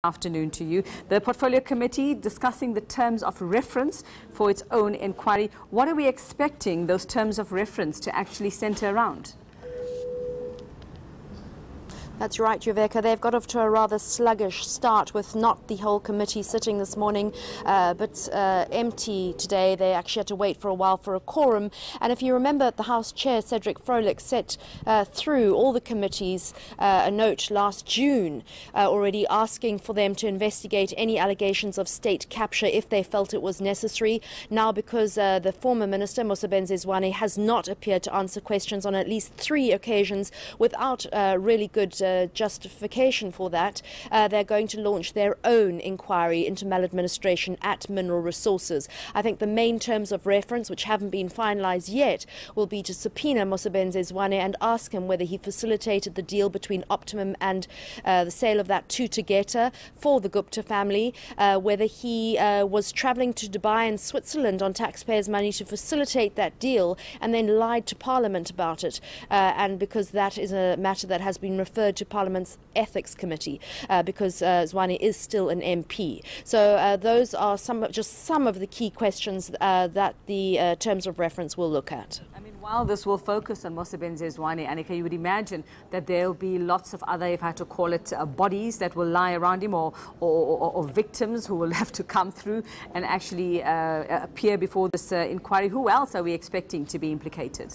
Afternoon to you. The Portfolio Committee discussing the terms of reference for its own inquiry. What are we expecting those terms of reference to actually centre around? That's right, Juveka. They've got off to a rather sluggish start with not the whole committee sitting this morning, but empty today. They actually had to wait for a while for a quorum. And if you remember, the House Chair, Cedric Froelich, sent through all the committees a note last June already asking for them to investigate any allegations of state capture if they felt it was necessary. Now, because the former minister, Mosebenzi Zwane, has not appeared to answer questions on at least 3 occasions without really good justification for that, they're going to launch their own inquiry into maladministration at Mineral Resources. I think the main terms of reference, which haven't been finalised yet, will be to subpoena Mosebenzi Zwane and ask him whether he facilitated the deal between Optimum and the sale of that to Tegeta for the Gupta family, whether he was travelling to Dubai and Switzerland on taxpayers' money to facilitate that deal and then lied to Parliament about it, and because that is a matter that has been referred to Parliament's Ethics Committee, because Zwane is still an MP. So those are just some of the key questions that the terms of reference will look at. I mean, while this will focus on Mosebenzi Zwane, Annika, you would imagine that there'll be lots of other, if I had to call it, bodies that will lie around him, or victims who will have to come through and actually appear before this inquiry. Who else are we expecting to be implicated?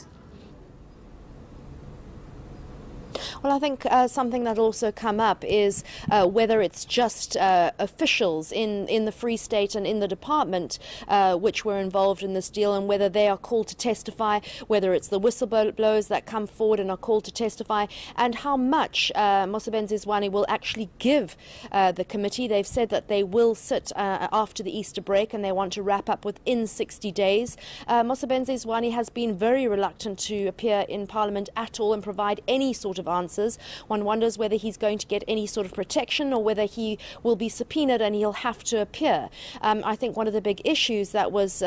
Well, I think something that will also come up is whether it's just officials in the Free State and in the department which were involved in this deal, and whether they are called to testify, whether it's the whistleblowers that come forward and are called to testify, and how much Mosebenzi Zwane will actually give the committee. They've said that they will sit after the Easter break and they want to wrap up within 60 days. Mosebenzi Zwane has been very reluctant to appear in Parliament at all and provide any sort of answers. One wonders whether he's going to get any sort of protection or whether he will be subpoenaed and he'll have to appear. I think one of the big issues that was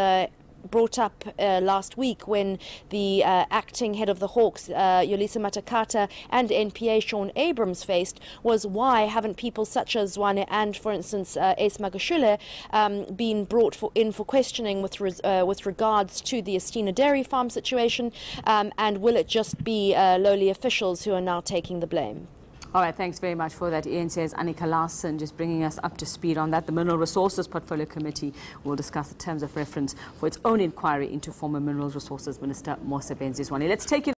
brought up last week when the acting head of the Hawks, Yolisa Matakata, and NPA Sean Abrams faced was why haven't people such as Zwane and, for instance, Ace Magashule been brought in for questioning with regards to the Estina Dairy Farm situation, and will it just be lowly officials who are now taking the blame? All right, thanks very much for that. eNCA's Annika Larsen just bringing us up to speed on that. The Mineral Resources Portfolio Committee will discuss the terms of reference for its own inquiry into former Mineral Resources Minister Mosebenzi Zwane. Let's take it.